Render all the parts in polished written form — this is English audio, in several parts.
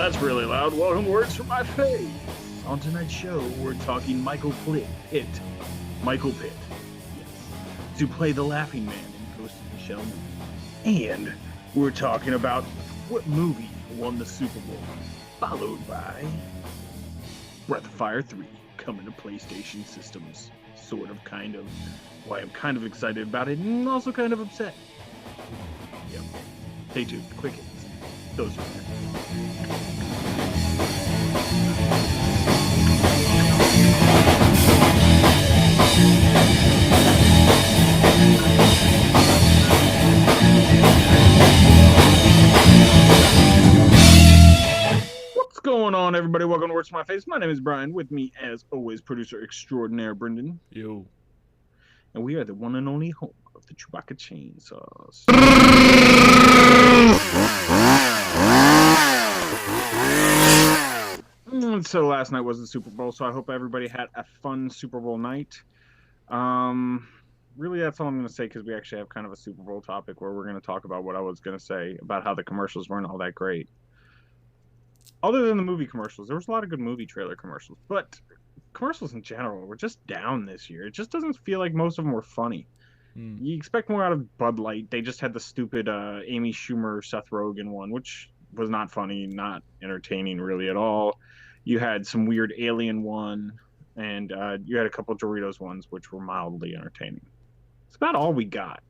that's really loud. Welcome to Words from My Face. On tonight's show, we're talking Pitt. Michael Pitt. Yes. To play the laughing man in Ghost of the Shell movie. And we're talking about what movie won the Super Bowl. Followed by Breath of Fire 3 coming to PlayStation systems. Sort of, kind of. Why I'm kind of excited about it and also kind of upset. Yep. Stay tuned. Quick hits. Those are there. What's going on, everybody? Welcome to Words to My Face. My name is Brian. With me, as always, producer extraordinaire Brendan. Yo. And we are the one and only home of the Chewbacca chainsaws. So last night was the Super Bowl, so I hope everybody had a fun Super Bowl night. Really, that's all I'm going to say, because we actually have kind of a Super Bowl topic where we're going to talk about what I was going to say about how the commercials weren't all that great. Other than the movie commercials, there was a lot of good movie trailer commercials, but commercials in general were just down this year. It just doesn't feel like most of them were funny. You expect more out of Bud Light. They just had the stupid Amy Schumer, Seth Rogen one, which was not funny, not entertaining really at all. You had some weird alien one, and you had a couple Doritos ones, which were mildly entertaining. It's about all we got.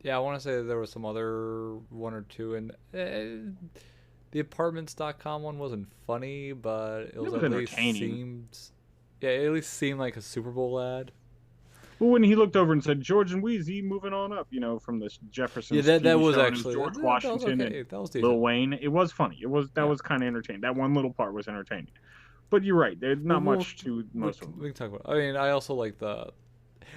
Yeah, I want to say there was some other one or two, and the apartments.com one wasn't funny, but it was at least seemed like a Super Bowl ad. Well, when he looked over and said, George and Wheezy moving on up, from the Jeffersons. Yeah, that was actually George Washington and Lil Wayne. It was funny. That was kind of entertaining. That one little part was entertaining. But you're right. There's not much to most of them. We can talk about. I mean, I also like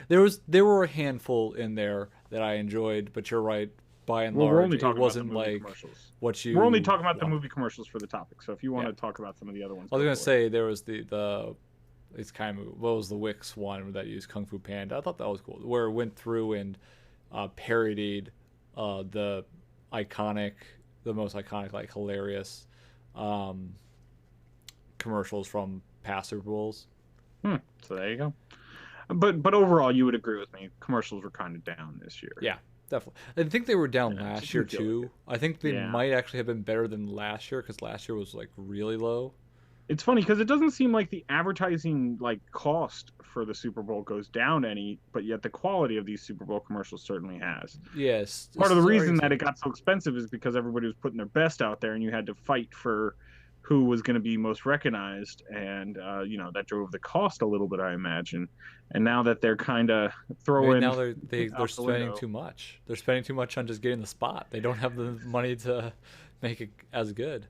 there were a handful in there that I enjoyed, but you're right. By and large, it wasn't like what you. We're only talking about the movie commercials for the topic. So if you want to talk about some of the other ones, I was gonna say there was it's kind of what was the Wix one that used Kung Fu Panda. I thought that was cool, where it went through and parodied the most iconic, like hilarious commercials from past Super Bowls. So there you go. But overall, you would agree with me. Commercials were kind of down this year. Yeah, definitely. I think they were down last year too. I think they might actually have been better than last year, because last year was like really low. It's funny because it doesn't seem like the advertising cost for the Super Bowl goes down any, but yet the quality of these Super Bowl commercials certainly has. Yes. Part of the reason that it got so expensive is because everybody was putting their best out there, and you had to fight for who was going to be most recognized, and that drove the cost a little bit, I imagine. And now that they're kind of throwing, now they're spending too much. They're spending too much on just getting the spot. They don't have the money to make it as good.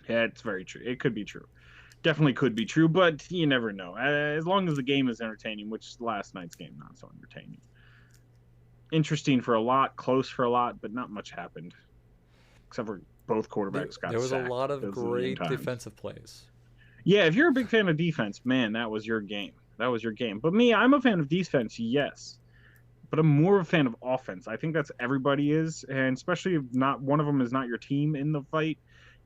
Yeah, it's very true. It could be true. Definitely could be true, but you never know. As long as the game is entertaining, which last night's game not so entertaining. Interesting for a lot, close for a lot, but not much happened. Except for both quarterbacks got sacked. There was a lot of great defensive plays. Yeah, if you're a big fan of defense, man, that was your game. But me, I'm a fan of defense, yes. But I'm more of a fan of offense. I think that's everybody is, and especially if not one of them is not your team in the fight.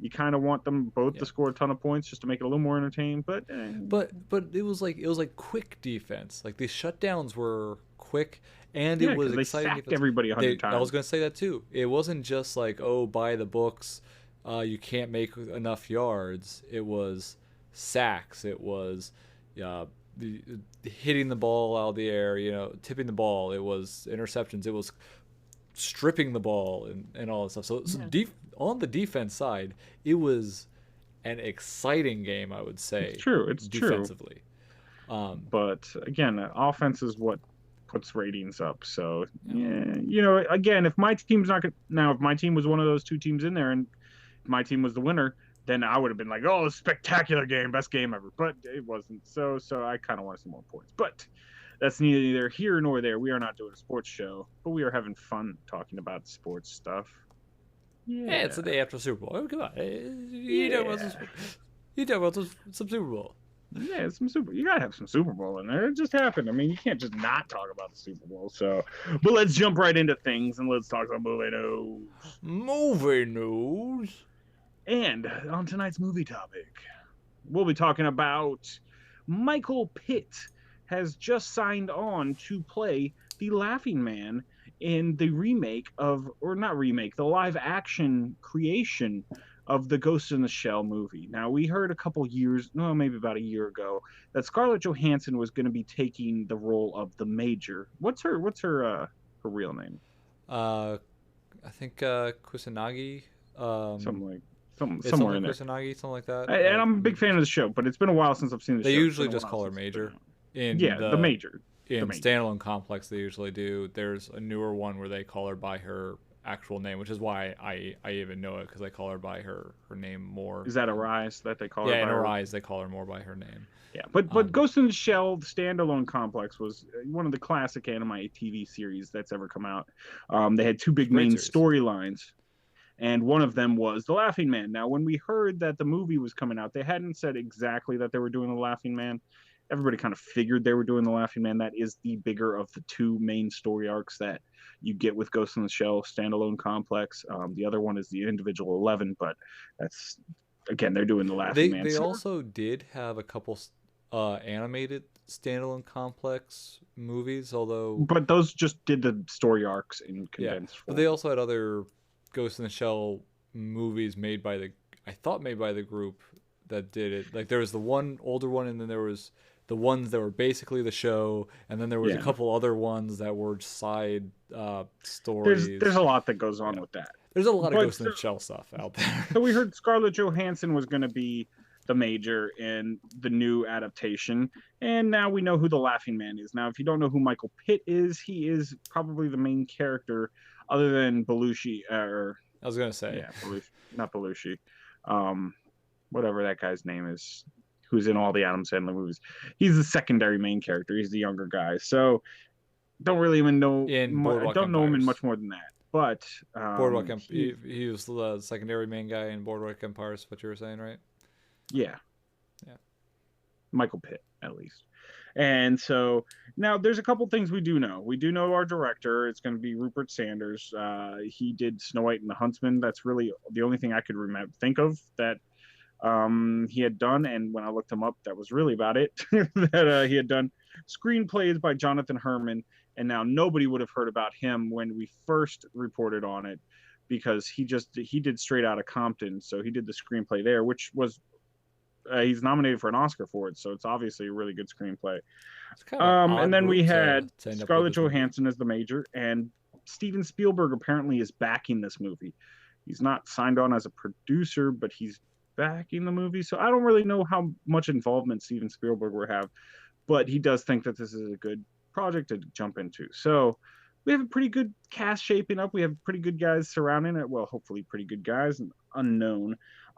You kind of want them both to score a ton of points just to make it a little more entertaining, but it was like quick defense. Like these shutdowns were quick, and it was exciting. They sacked everybody 100 times. I was going to say that too. It wasn't just like, oh, by the books, you can't make enough yards. It was sacks. It was hitting the ball out of the air. Tipping the ball. It was interceptions. It was stripping the ball and all that stuff. So on the defense side, it was an exciting game, I would say. It's true. Defensively. But again, offense is what puts ratings up. So again, if my team's not gonna, if my team was one of those two teams in there and my team was the winner, then I would have been like, oh, spectacular game, best game ever. But it wasn't. So I kind of wanted some more points. But that's neither here nor there. We are not doing a sports show, but we are having fun talking about sports stuff. Yeah, it's the day after Super Bowl. Oh, come on. You talk about some Super Bowl. Yeah, you gotta have some Super Bowl in there. It just happened. I mean, you can't just not talk about the Super Bowl. But let's jump right into things and let's talk about movie news. Movie news. And on tonight's movie topic, we'll be talking about Michael Pitt has just signed on to play the Laughing Man in the remake of, or not remake, the live action creation of the Ghost in the Shell movie. Now, we heard a couple years, no, maybe about a year ago, that Scarlett Johansson was going to be taking the role of the Major. What's her real name? Uh, I think Kusanagi. Something like some It's somewhere something in there. Kusanagi, something like that. And I'm a big fan of the show, but it's been a while since I've seen the They show. It's usually been a just while call her since it's been Major. out. In Yeah, the the Major. The in Major. standalone complex, they usually do. There's a newer one where they call her by her actual name, which is why I even know it because I call her by her name more. Is that Arise that they call her Yeah, in by her her? eyes, they call her more by her name. Yeah, but Um, Ghost in the Shell the standalone complex was one of the classic anime TV series that's ever come out. They had two it's a big great main series. storylines, and one of them was the Laughing Man. Now, when we heard that the movie was coming out, they hadn't said exactly that they were doing the Laughing Man. Everybody kind of figured they were doing the Laughing Man. That is the bigger of the two main story arcs that you get with Ghost in the Shell standalone complex. The other one is the individual 11, but that's again they're doing the Laughing Man. They also did have a couple animated standalone complex movies, although But those just did the story arcs in yeah, condensed but form. they also had other Ghost in the Shell movies made by the I thought made by the group that did it. Like there was the one older one, and then there was the ones that were basically the show, and then there was a Yeah, couple other ones that were side there's stories. a lot that goes on Yeah, with that. there's a lot of But Ghost in the Shell stuff out there. so we heard Scarlett Johansson was going to be the Major in the new adaptation, and now we know who the Laughing Man is. Now, if you don't know who Michael Pitt is, he is probably the main character, other than Belushi, or I was gonna say, yeah, Belushi, not Belushi, um, whatever that guy's name is, who's in all the Adam Sandler movies. He's the secondary main character. He's the younger guy. So don't really even know. in I Boardwalk don't know him in Empires. much more than that. But He was the secondary main guy in Boardwalk Empires. What you were saying, right? yeah, Yeah. Michael Pitt at least. And so now there's a couple things we do know. We do know our director. It's going to be Rupert Sanders. He did Snow White and the Huntsman. That's really the only thing I could think of that he had done. And when I looked him up, that was really about it. That he had done screenplays by Jonathan Herman. And now nobody would have heard about him when we first reported on it because he did Straight Outta Compton. So he did the screenplay there, which was he's nominated for an Oscar for it, so it's obviously a really good screenplay. It's kind of an And odd then we group had to end up with Scarlett this movie. Johansson as the Major, and Steven Spielberg apparently is backing this movie. He's not signed on as a producer, but he's backing the movie. So I don't really know how much involvement Steven Spielberg will have, but he does think that this is a good project to jump into. So we have a pretty good cast shaping up. We have pretty good guys surrounding it. Well, hopefully, pretty good guys, and unknown.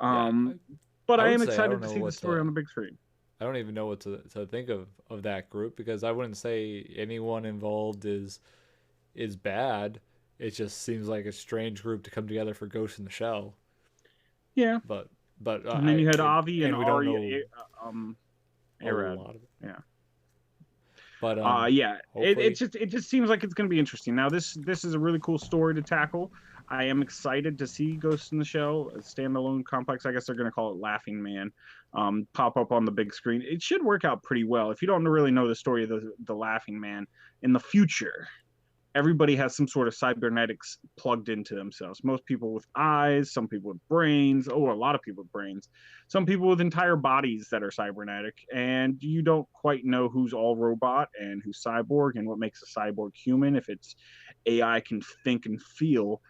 Yeah, Um, but I I would am say I excited don't to know see the what story to. on the big screen. I don't even know what to think of that group because I wouldn't say anyone involved is bad. It just seems like a strange group to come together for Ghost in the Shell. Yeah, But and then you had Avi and and we don't Ari, know a Arad. lot of it. Yeah. But Yeah, hopefully, it just seems like it's going to be interesting. Now this is a really cool story to tackle. I am excited to see Ghost in the Shell, a standalone complex. I guess they're going to call it Laughing Man, pop up on the big screen. It should work out pretty well. If you don't really know the story of the Laughing Man in the future, everybody has some sort of cybernetics plugged into themselves. Most people with eyes, some people with brains, a lot of people with brains, some people with entire bodies that are cybernetic, and you don't quite know who's all robot and who's cyborg and what makes a cyborg human. If it's AI can think and feel,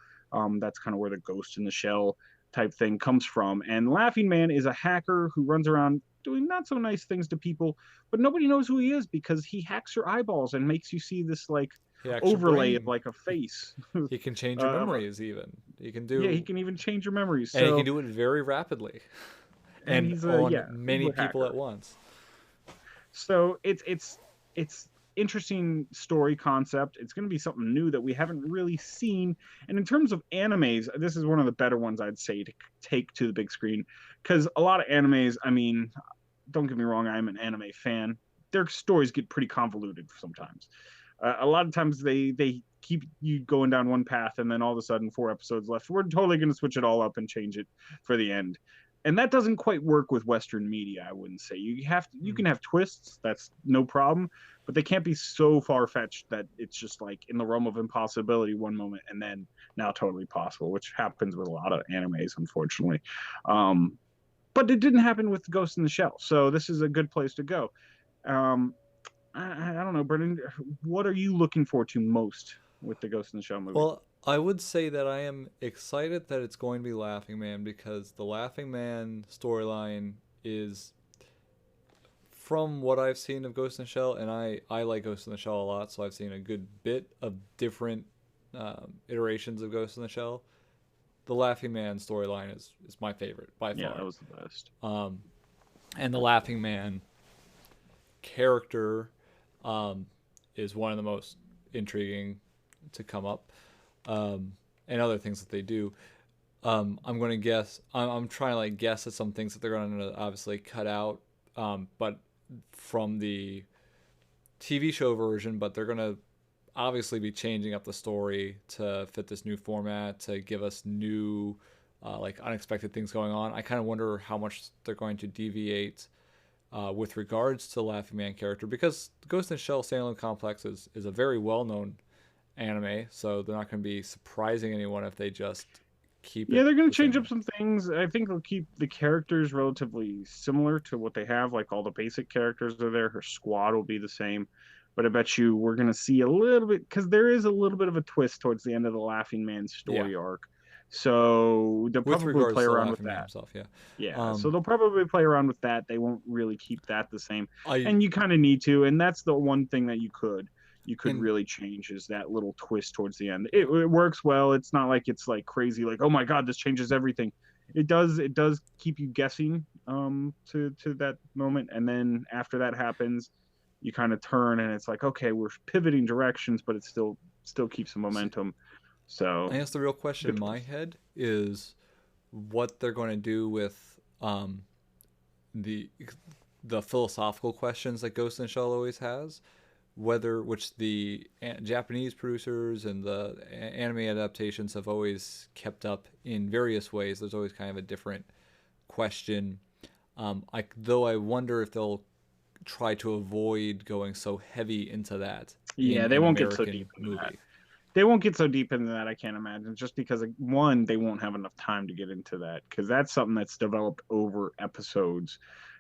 that's kind of where the Ghost in the Shell type thing comes from. And Laughing Man is a hacker who runs around doing not so nice things to people, but nobody knows who he is because he hacks your eyeballs and makes you see this like he hacks your overlay of brain. like a face. He can change your memories. Even he can Yeah, he do, can even change your memories. and he So can do it very rapidly, and and he's on a many good people hacker. at once. So it's interesting story concept. It's going to be something new that we haven't really seen. And in terms of animes, this is one of the better ones I'd say to take to the big screen because a lot of animes, I mean, don't get me wrong, I'm an anime fan. Their stories get pretty convoluted sometimes. A lot of times they keep you going down one path, and then all of a sudden 4 episodes left. We're totally going to switch it all up and change it for the end. And that doesn't quite work with Western media, I wouldn't say. You can have twists, that's no problem, but they can't be so far fetched that it's just like in the realm of impossibility one moment and then now totally possible, which happens with a lot of animes, unfortunately. But it didn't happen with Ghost in the Shell, so this is a good place to go. I don't know, Brendan, what are you looking forward to most with the Ghost in the Shell movie? Well, I would say that I am excited that it's going to be Laughing Man, because the Laughing Man storyline is, from what I've seen of Ghost in the Shell, and I like Ghost in the Shell a lot, so I've seen a good bit of different iterations of Ghost in the Shell. The Laughing Man storyline is my favorite by far. Yeah, that was the best. And the Laughing Man character is one of the most intriguing to come up, and other things that they do. I'm going to guess. I'm trying to like guess at some things that they're going to obviously cut out, but from the TV show version. But they're going to obviously be changing up the story to fit this new format, to give us new, like unexpected things going on. I kind of wonder how much they're going to deviate with regards to the Laughing Man character, because Ghost in the Shell Standalone Complex is a very well-known anime, so they're not going to be surprising anyone if they just keep they're going to change up some things. I think they'll keep the characters relatively similar to what they have, like all the basic characters are there. Her squad will be the same, but I bet you we're going to see a little bit, because there is a little bit of a twist towards the end of the Laughing Man story arc. So they'll probably play around with that. Himself, so they'll probably play around with that. They won't really keep that the same. And you kind of need to, and that's the one thing that you could really change, is that little twist towards the end. It works well. It's not like it's like crazy, like, oh my God, this changes everything. It does keep you guessing to that moment. And then after that happens, you kind of turn and it's like, okay, we're pivoting directions, but it still keeps the momentum. So I guess the real question in my head is what they're going to do with the philosophical questions that Ghost in the Shell always has, which the Japanese producers and the anime adaptations have always kept up in various ways. There's always kind of a different question. Though I wonder if they'll try to avoid going so heavy into that. Yeah, they won't get so deep into that. They won't get so deep into that, I can't imagine, just because, one, they won't have enough time to get into that, because that's something that's developed over episodes.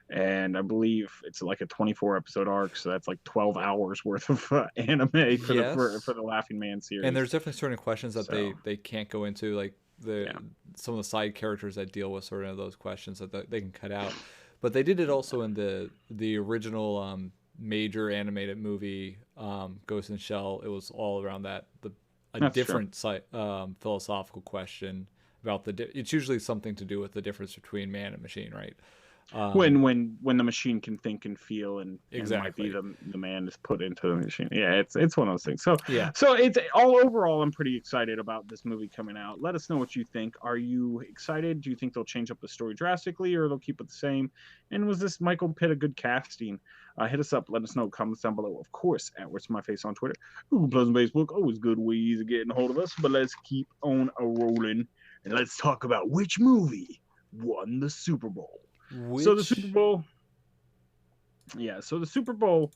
And I believe it's like a 24-episode arc, so that's like 12 hours worth of anime for the Laughing Man series. And there's definitely certain questions that they can't go into, like some of the side characters that deal with certain of those questions that they can cut out. But they did it also in the original major animated movie, Ghost in the Shell. It was all around that. A different philosophical question about it's usually something to do with the difference between man and machine, right? When the machine can think and feel, and exactly, might be the man is put into the machine. Yeah, it's one of those things. So it's all overall, I'm pretty excited about this movie coming out. Let us know what you think. Are you excited? Do you think they'll change up the story drastically, or they'll keep it the same? And was this Michael Pitt a good casting? Hit us up. Let us know. Comments down below. Of course, at Where's My Face on Twitter. Google Plus and Facebook. Always good ways of getting a hold of us. But let's keep on rolling. And let's talk about which movie won the Super Bowl. So the Super Bowl. Yeah, so the Super Bowl,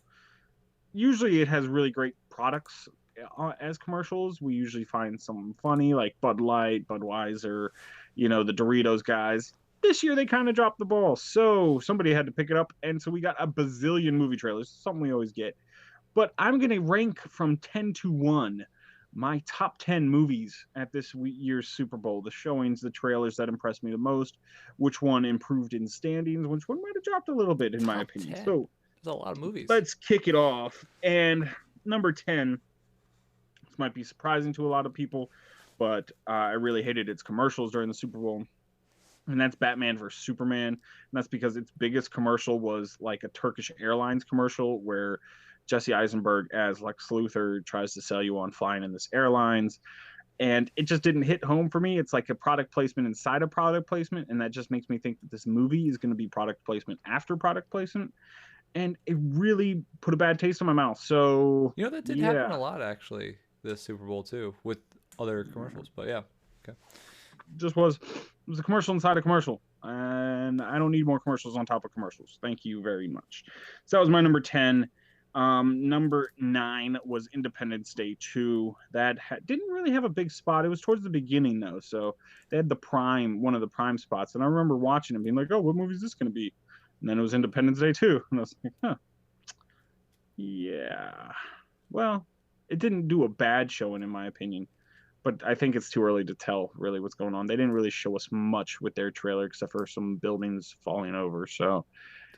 usually it has really great products as commercials. We usually find something funny like Bud Light, Budweiser, the Doritos guys. This year they kind of dropped the ball, so somebody had to pick it up, and so we got a bazillion movie trailers, something we always get. But I'm going to rank from 10 to 1 my top 10 movies at this year's Super Bowl, the showings, the trailers that impressed me the most, which one improved in standings, which one might have dropped a little bit, in my opinion. 10. So there's a lot of movies. Let's kick it off. And number 10, this might be surprising to a lot of people, but I really hated its commercials during the Super Bowl. And that's Batman vs. Superman. And that's because its biggest commercial was like a Turkish Airlines commercial where Jesse Eisenberg as Lex Luthor tries to sell you on flying in this airlines. And it just didn't hit home for me. It's like a product placement inside a product placement. And that just makes me think that this movie is going to be product placement after product placement. And it really put a bad taste in my mouth. So that did happen a lot, actually. this Super Bowl too with other commercials. But yeah, okay. Just was it was a commercial inside a commercial, and I don't need more commercials on top of commercials. Thank you very much. So that was my number 10. Number 9 was Independence Day 2. That didn't really have a big spot. It was towards the beginning though, so they had the prime, one of the prime spots, and I remember watching it, being like, "Oh, what movie is this going to be?" And then it was Independence Day 2, and I was like, "Huh, yeah." Well, it didn't do a bad showing in my opinion, but I think it's too early to tell really what's going on. They didn't really show us much with their trailer except for some buildings falling over. So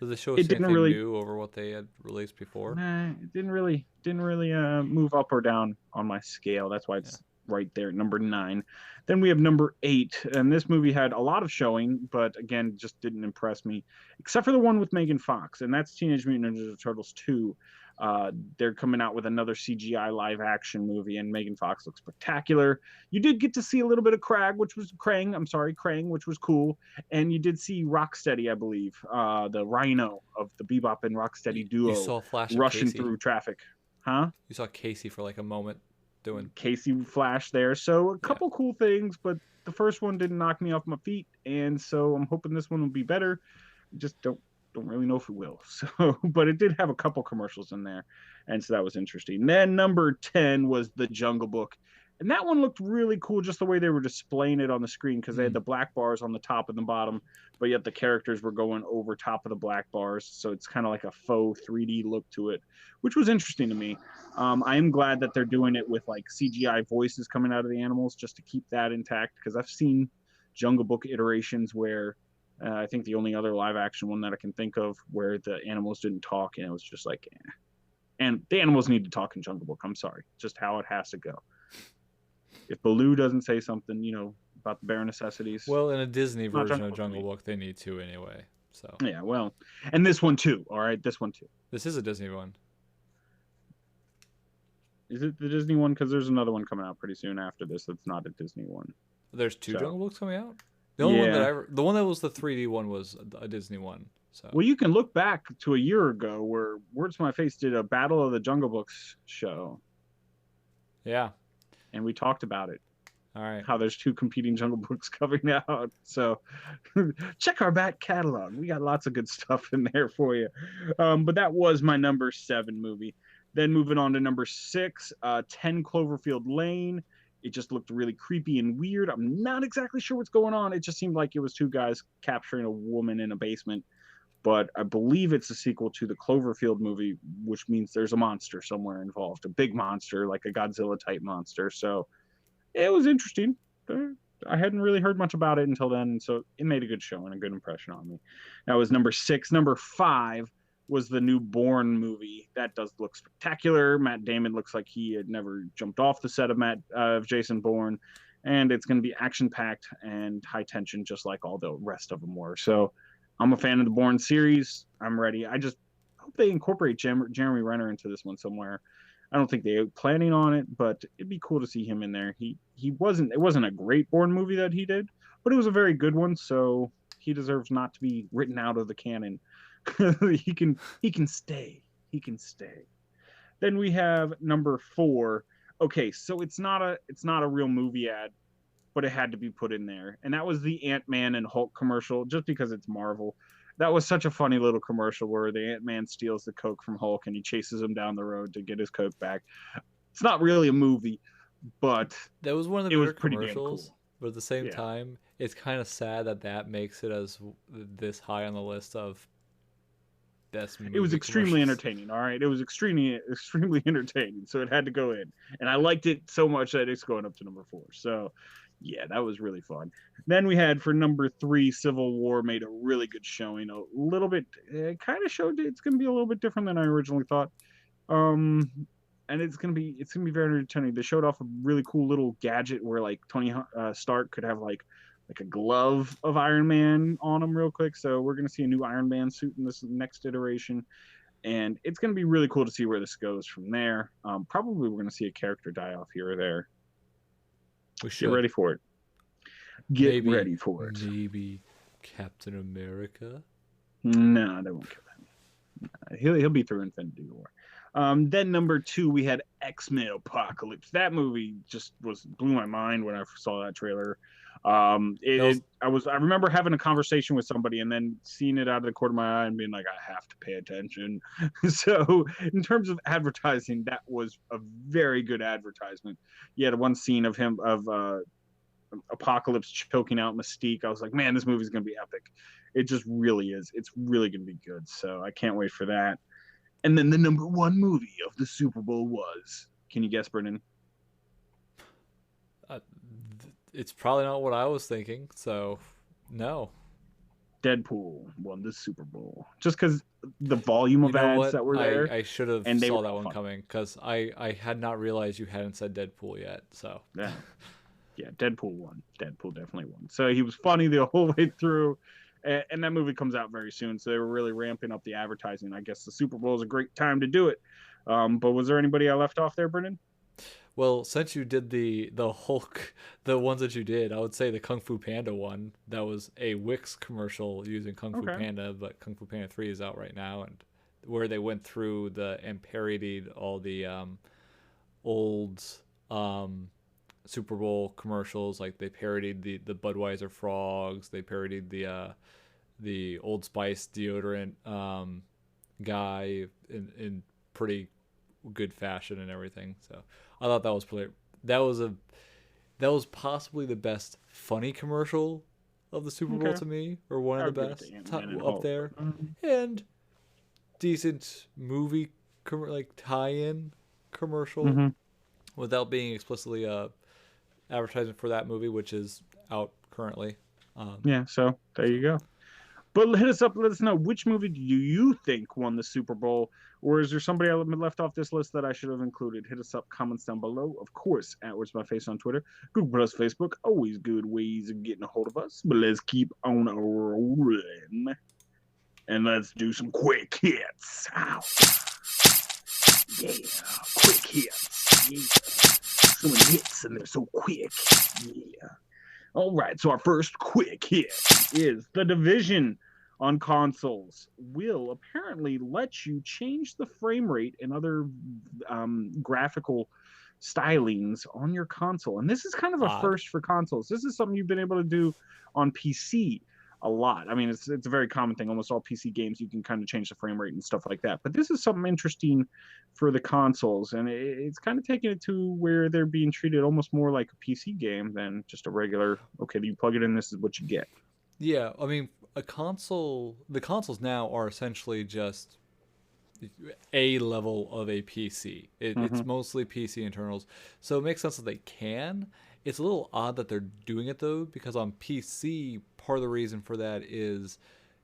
Does it show it us didn't anything really, new over what they had released before? it didn't really move up or down on my scale. That's why Yeah. it's right there, number 9. Then we have number 8, and this movie had a lot of showing, but again, just didn't impress me, except for the one with Megan Fox, and that's Teenage Mutant Ninja Turtles 2. They're coming out with another CGI live action movie, and Megan Fox looks spectacular. You did get to see a little bit of Krang, which was cool, and you did see Rocksteady, I believe, the Rhino of the Bebop and Rocksteady You duo, saw a flash of rushing Casey. through traffic, huh? You saw Casey for like a moment doing. Casey Flash there. So a Yeah. couple cool things, but the first one didn't knock me off my feet, and so I'm hoping this one will be better. Just don't really know if it will. So, but it did have a couple commercials in there, and so that was interesting. Then number 10 was The Jungle Book. And that one looked really cool, just the way they were displaying it on the screen, because they had the black bars on the top and the bottom, but yet the characters were going over top of the black bars. So it's kind of like a faux 3D look to it, which was interesting to me. I am glad that they're doing it with like CGI voices coming out of the animals just to keep that intact, because I've seen Jungle Book iterations where I think the only other live action one that I can think of where the animals didn't talk, and it was just like, eh. And the animals need to talk in Jungle Book. I'm sorry, just how it has to go. If Baloo doesn't say something, about the bare necessities. Well, in a Disney version Jungle of Book Jungle to me. Book, they need to anyway. So Yeah, well, and this one too. All right, this one too. this is a Disney one. Is it the Disney one? Because there's another one coming out pretty soon after this that's not a Disney one. There's two So, Jungle Books coming out. The only one yeah. that the one that was the 3D one was a Disney one. So Well, you can look back to a year ago where Words to My Face did a Battle of the Jungle Books show, yeah. and we talked about it. All right. How there's 2 competing Jungle Books coming out. So check our back catalog. We got lots of good stuff in there for you. But that was my number 7 movie. Then moving on to number 6, 10 Cloverfield Lane. It just looked really creepy and weird. I'm not exactly sure what's going on. It just seemed like it was 2 guys capturing a woman in a basement. But I believe it's a sequel to the Cloverfield movie, which means there's a monster somewhere involved, a big monster, like a Godzilla type monster. So it was interesting. I hadn't really heard much about it until then, so it made a good show and a good impression on me. That was number 6. Number 5 was the new Bourne movie. That does look spectacular. Matt Damon looks like he had never jumped off the set of Jason Bourne, and it's going to be action-packed and high tension, just like all the rest of them were. So I'm a fan of the Bourne series. I'm ready. I just hope they incorporate Jeremy Renner into this one somewhere. I don't think they're planning on it, but it'd be cool to see him in there. It wasn't a great Bourne movie that he did, but it was a very good one, so he deserves not to be written out of the canon. he can stay. He can stay. Then we have number 4. Okay, so it's not a real movie ad, but it had to be put in there. And that was the Ant-Man and Hulk commercial, just because it's Marvel. That was such a funny little commercial where the Ant-Man steals the Coke from Hulk and he chases him down the road to get his Coke back. It's not really a movie, but that was one of the better commercials. Cool. But at the same time, it's kind of sad that makes it as this high on the list of best movie. It was extremely entertaining. All right, it was extremely entertaining, so it had to go in, and I liked it so much that it's going up to number 4. So yeah, that was really fun. Then we had for number 3, Civil War made a really good showing. A little bit, it kind of showed it's going to be a little bit different than I originally thought. And it's gonna be very entertaining. They showed off a really cool little gadget where like Tony Stark could have like a glove of Iron Man on him real quick. So we're gonna see a new Iron Man suit in this next iteration, and it's gonna be really cool to see where this goes from there. Probably we're gonna see a character die off here or there. We should get ready for it. Ready for it. Maybe Captain America. No, they won't kill him. He'll be through Infinity War. Then number 2, we had X-Men Apocalypse. That movie just blew my mind when I saw that trailer. That was I remember having a conversation with somebody and then seeing it out of the corner of my eye and being like, I have to pay attention. So in terms of advertising, that was a very good advertisement. You had one scene of Apocalypse choking out Mystique. I was like, man, this movie's gonna be epic. It just really is. It's really gonna be good. So I can't wait for that. And then the number 1 movie of the Super Bowl was, can you guess, Brendan? uh, it's probably not what I was thinking. So no. Deadpool won the Super Bowl just because the volume You of know ads what? that were there, I should have and they saw were that one fun. coming because I had not realized you hadn't said Deadpool yet. So Yeah, yeah, Deadpool won. Deadpool definitely won. So he was funny the whole way through, and that movie comes out very soon. So they were really ramping up the advertising. I guess the Super Bowl is a great time to do it. But was there anybody I left off there, Brendan? well, since you did the Hulk, the ones that you did, I would say the Kung Fu Panda one. That was a Wix commercial using Kung Fu Okay. Panda, but Kung Fu Panda 3 is out right now, and where they went through and parodied all the old um, Super Bowl commercials. Like they parodied the Budweiser frogs. They parodied the Old Spice deodorant guy in pretty good fashion and everything. So I thought that was pretty. That was a that was possibly the best funny commercial of the Super Bowl Okay. to me, or one I of would the give it best to Ant-Man and up Hulk. there, Mhm. and decent movie like tie-in commercial Mhm. without being explicitly advertising for that movie, which is out currently. Yeah. So there you go. But hit us up. Let us know, which movie do you think won the Super Bowl, or is there somebody I left off this list that I should have included? Hit us up, comments down below. Of course, at Where's My Face on Twitter, Google Plus, Facebook. Always good ways of getting a hold of us. But let's keep on rolling, and let's do some quick hits. Ow. Yeah, quick hits. Yeah, so many hits and they're so quick. Yeah. All right, so our first quick hit is The Division on consoles will apparently let you change the frame rate and other graphical stylings on your console. And this is kind of a Odd. first for consoles. This is something you've been able to do on PC a lot. I mean, it's a very common thing. Almost all PC games, you can kind of change the frame rate and stuff like that. But this is something interesting for the consoles, and it's kind of taking it to where they're being treated almost more like a PC game than just a regular. Okay, you plug it in, this is what you get. Yeah, I mean, the consoles now are essentially just a level of a PC. It's Mm-hmm. mostly PC internals, so it makes sense that they can. It's a little odd that they're doing it though, because on PC, part of the reason for that is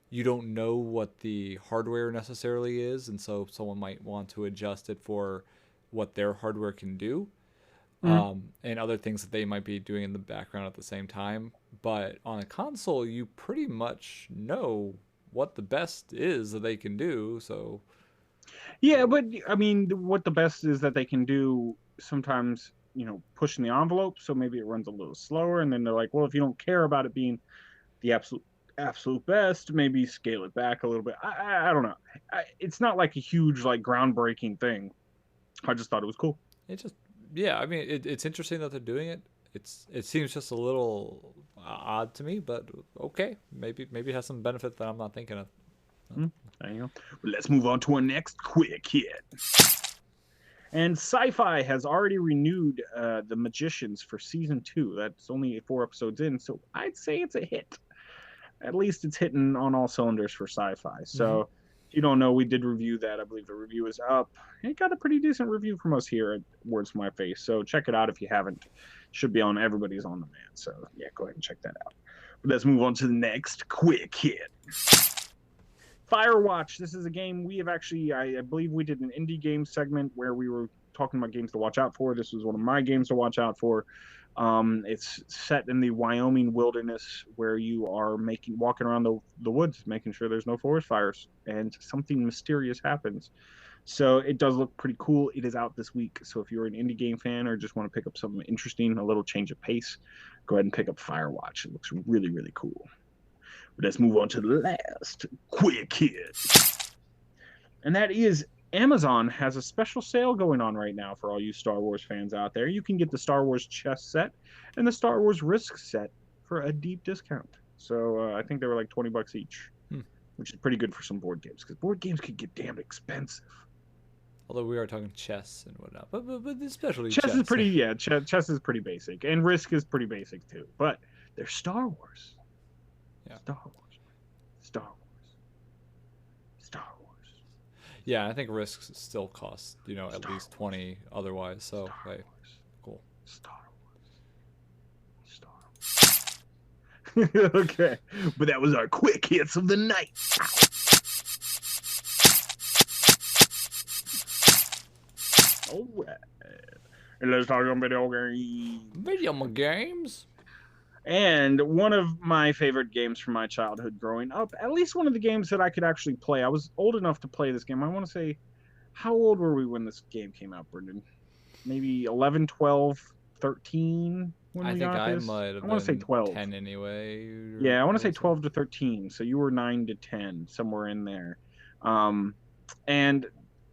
you don't know what the hardware necessarily is, and so someone might want to adjust it for what their hardware can do, Mm-hmm. and other things that they might be doing in the background at the same time. But on a console, you pretty much know what the best is that they can do. So Yeah, but I mean, what the best is that they can do sometimes, pushing the envelope, so maybe it runs a little slower, and then they're like, well, if you don't care about it being the absolute best, maybe scale it back a little bit. I don't know. It's not like a huge like groundbreaking thing. I just thought it was cool. it just, yeah, I mean, it's interesting that they're doing it. It seems just a little odd to me, but okay, maybe it has some benefit that I'm not thinking of. There you go. But let's move on to our next quick hit. And Sci-Fi has already renewed The Magicians for season 2. That's only 4 episodes in, so I'd say it's a hit. At least it's hitting on all cylinders for Sci-Fi. Hmm. So if you don't know, we did review that. I believe the review is up. It got a pretty decent review from us here at Words to My Face. So check it out if you haven't. Should be on everybody's on demand. So yeah, go ahead and check that out. But let's move on to the next quick hit. Firewatch. This is a game we have actually, I believe we did an indie game segment where we were talking about games to watch out for. This was one of my games to watch out for. It's set in the Wyoming wilderness where you are walking around the woods, making sure there's no forest fires, and something mysterious happens. So it does look pretty cool. It is out this week. So if you're an indie game fan or just want to pick up something interesting, a little change of pace, go ahead and pick up Firewatch. It looks really, really cool. But let's move on to the last quick hit. And that is Amazon has a special sale going on right now for all you Star Wars fans out there. You can get the Star Wars chess set and the Star Wars Risk set for a deep discount. So I think they were like $20 each, Hmm. which is pretty good for some board games because board games could get damn expensive. Although we are talking chess and whatnot, but especially Chess is chess. pretty, yeah, chess is pretty basic, and Risk is pretty basic too. But they're Star Wars. Yeah. Star Wars. Star Wars. Star Wars. Yeah, I think Risk still costs, at Star least Wars. 20 otherwise. So, Star hey, Wars. cool. Star Wars. Star Wars. Okay, but that was our quick hits of the night. All right, and let's talk about video games. Video games? And one of my favorite games from my childhood growing up, at least one of the games that I could actually play. I was old enough to play this game. I want to say, how old were we when this game came out, Brendan? Maybe 11, 12, 13 when I we think got I this? might have I want to say been 12. 10 anyway. Yeah, I want to say or 12 to 13. So you were 9 to 10, somewhere in there. And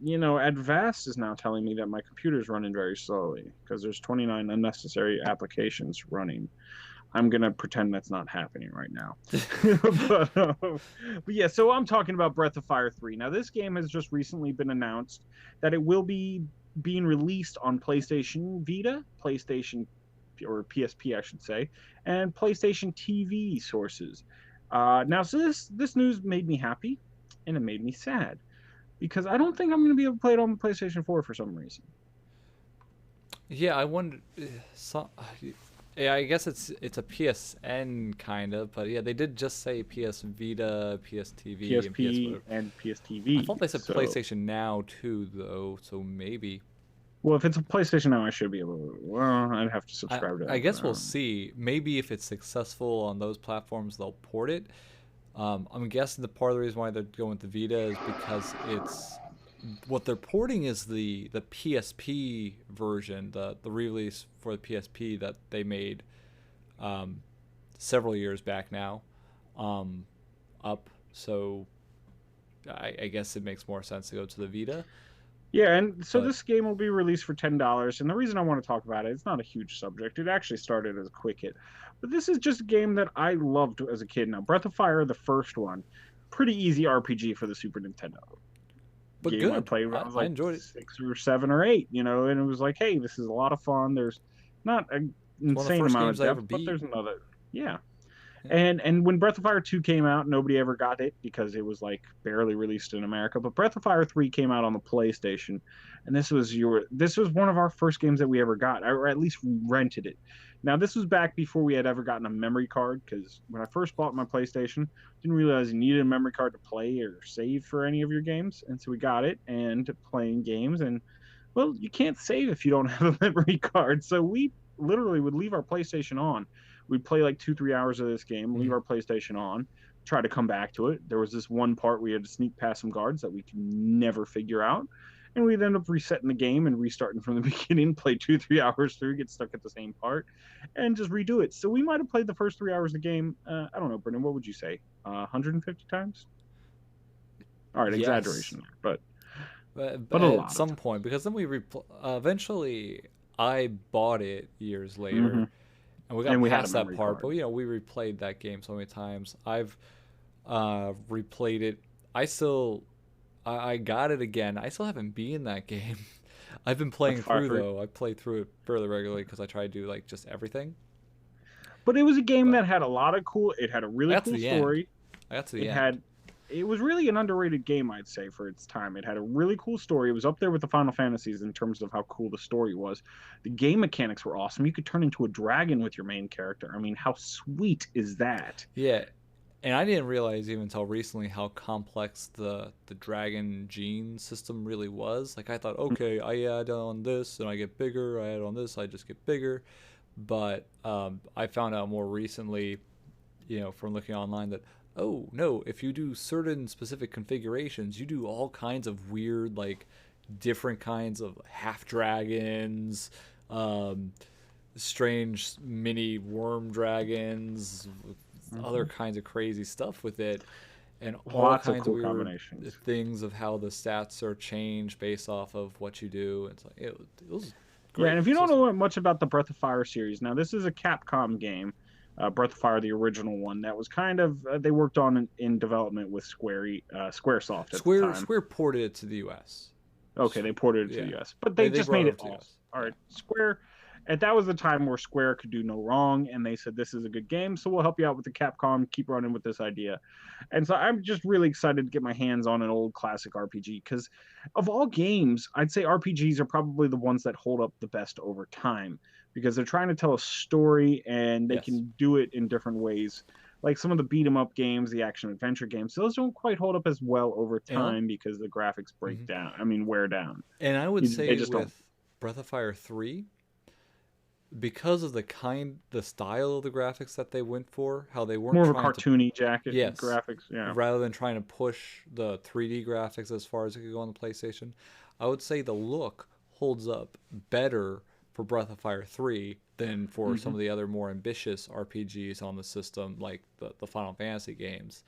Advast is now telling me that my computer's running very slowly because there's 29 unnecessary applications running. I'm gonna pretend that's not happening right now. but yeah, so I'm talking about Breath of Fire 3. Now, this game has just recently been announced that it will be being released on PlayStation Vita, PlayStation or PSP, I should say, and PlayStation TV sources. Now, so this news made me happy, and it made me sad because I don't think I'm going to be able to play it on PlayStation 4 for some reason. Yeah, I wonder. Yeah, I guess it's a PSN kind of, but yeah, they did just say PS Vita, PS TV, and PS PSP and PSTV. I thought they said so, PlayStation Now too, though, so maybe. Well, if it's a PlayStation Now, I should be able to. Well, I'd have to I, subscribe to I it. guess we'll see. Maybe if it's successful on those platforms, they'll port it. I'm guessing the part of the reason why they're going with the Vita is because it's what they're porting is the PSP version, the release for the PSP that they made several years back now, up. So I guess it makes more sense to go to the Vita. Yeah, and so But this game will be released for $10. And the reason I want to talk about it, it's not a huge subject. It actually started as a quick hit. But this is just a game that I loved as a kid. Now, Breath of Fire, the first one, pretty easy RPG for the Super Nintendo. Game I good. played when I was I like enjoyed it. 6 or 7 or 8, and it was like, hey, this is a lot of fun. There's not an It's one of the insane first amount of games I ever depth, but beat. there's another. Yeah. Yeah. And when Breath of Fire 2 came out, nobody ever got it because it was like barely released in America. But Breath of Fire 3 came out on the PlayStation, and this was one of our first games that we ever got, or at least rented it. Now, this was back before we had ever gotten a memory card, because when I first bought my PlayStation, didn't realize you needed a memory card to play or save for any of your games. And so we got it and playing games, and well, you can't save if you don't have a memory card. So we literally would leave our PlayStation on. We'd play like 2-3 hours of this game, leave our PlayStation on, try to come back to it. There was this one part we had to sneak past some guards that we could never figure out. And we'd end up resetting the game and restarting from the beginning, play 2-3 hours through, get stuck at the same part, and just redo it. So we might have played the first 3 hours of the game, I don't know, Brendan, what would you say? 150 times? All right, Yes. exaggeration, but a But lot at some point, because then eventually I bought it years later, and we got And we had a past that memory part. card. But we replayed that game so many times. I've replayed it. I got it again. I still haven't beaten that game. I've been playing through though. I play through it fairly regularly because I try to do like just everything. But it was a game But that had a lot of cool. It had a I really got to cool the end. story. I got to the It end. had. It was really an underrated game, I'd say, for its time. It had a really cool story. It was up there with the Final Fantasies in terms of how cool the story was. The game mechanics were awesome. You could turn into a dragon with your main character. I mean, how sweet is that? Yeah, and I didn't realize even until recently how complex the dragon gene system really was. Like I thought, okay, I add on this and I get bigger. I add on this, I just get bigger. But I found out more recently, from looking online that oh no, if you do certain specific configurations, you do all kinds of weird, like different kinds of half dragons, strange mini worm dragons, other kinds of crazy stuff with it. and all Lots of kinds of cool weird combinations. things of how the stats are changed based off of what you do. It's like it was Yeah, great and if you don't system. know much about the Breath of Fire series, now this is a Capcom game, Breath of Fire, the original one, that was kind of they worked on in development with SquareSoft at the time. Square ported it to the U.S. Okay, they ported it to the Yeah, U.S., but they they just brought made it it over to the awesome. U.S. All Yeah. right, Square, and that was the time where Square could do no wrong, and they said this is a good game, so we'll help you out with the Capcom. Keep running with this idea, and so I'm just really excited to get my hands on an old classic RPG because, of all games, I'd say RPGs are probably the ones that hold up the best over time because they're trying to tell a story and they Yes. can do it in different ways. Like some of the beat 'em up games, the action adventure games, those don't quite hold up as well over And time because the graphics break mhm. down. I mean, wear down. And I would They say just don't. with Breath of Fire 3, because of the style of the graphics that they went for, how they weren't More of a trying to, cartoony jacket yes, graphics. Yeah. rather than trying to push the 3D graphics as far as it could go on the PlayStation, I would say the look holds up better for Breath of Fire 3 than for some Hmm. of the other more ambitious RPGs on the system, like the Final Fantasy games,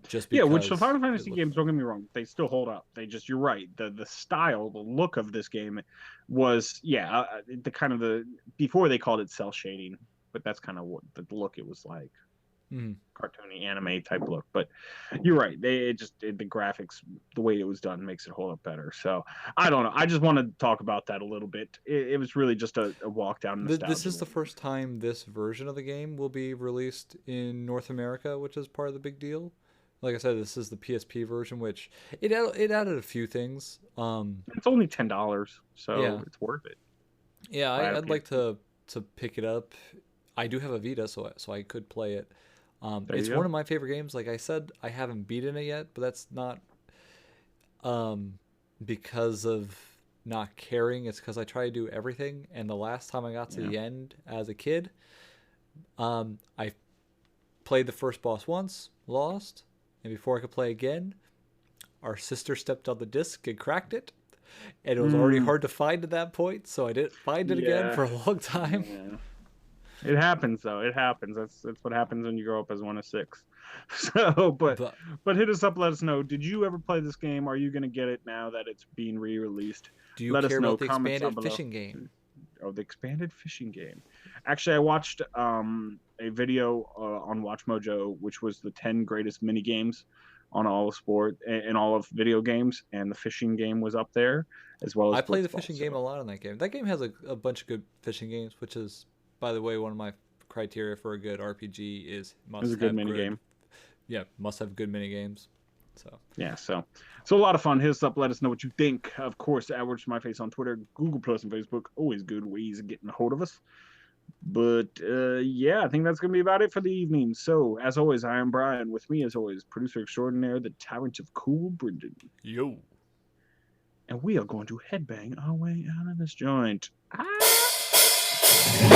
just Yeah, which the because Final it Fantasy looks games, don't get me wrong, they still hold up. They just, you're right. The style, the look of this game was, yeah, the kind of the, before they called it cell shading, but that's kind of what the look it was like. mm, Cartoony anime type look. But you're right. The graphics, the way it was done makes it hold up better. So I don't know. I just want to talk about that a little bit. It was really just a walk down This nostalgia is the lane. first time this version of the game will be released in North America, which is part of the big deal. Like I said, this is the PSP version, which it added a few things. It's only $10, Yeah, so it's worth it. yeah, Buy it a I'd like PSP. to pick it up. I do have a Vita, so I could play it. There you It's go. one of my favorite games. Like I said, I haven't beaten it yet, but that's not um, because of not caring. It's because I try to do everything, and the last time I got to Yeah. the end as a kid, I played the first boss once, lost, and before I could play again, our sister stepped on the disc and cracked it, and it was already Mm, hard to find at that point, so I didn't find it again yeah. for a long time. Yeah. It happens though. It happens. That's what happens when you grow up as one of six. So, But but hit us up. Let us know. Did you ever play this game? Are you gonna get it now that it's being re-released? do you Let care us know. about the Comments down expanded below. fishing game? Oh, the expanded fishing game. Actually, I watched a video on Watch Mojo, which was the 10 greatest mini games on all of sport and all of video games, and the fishing game was up there as well as I play the Blitzball. fishing game So a lot in that game. That game has a bunch of good fishing games, which is, by the way, one of my criteria for a good RPG is it was a must good have mini good, game. yeah, must have good mini games. So Yeah, so a lot of fun. Hit us up, let us know what you think. Of course, AdWords to my face on Twitter, Google Plus, and Facebook. Always good ways of getting a hold of us. But yeah, I think that's gonna be about it for the evening. So as always, I am Brian. With me, as always, producer extraordinaire, the tyrant of cool, Brendan, yo. and we are going to headbang our way out of this joint. Ah!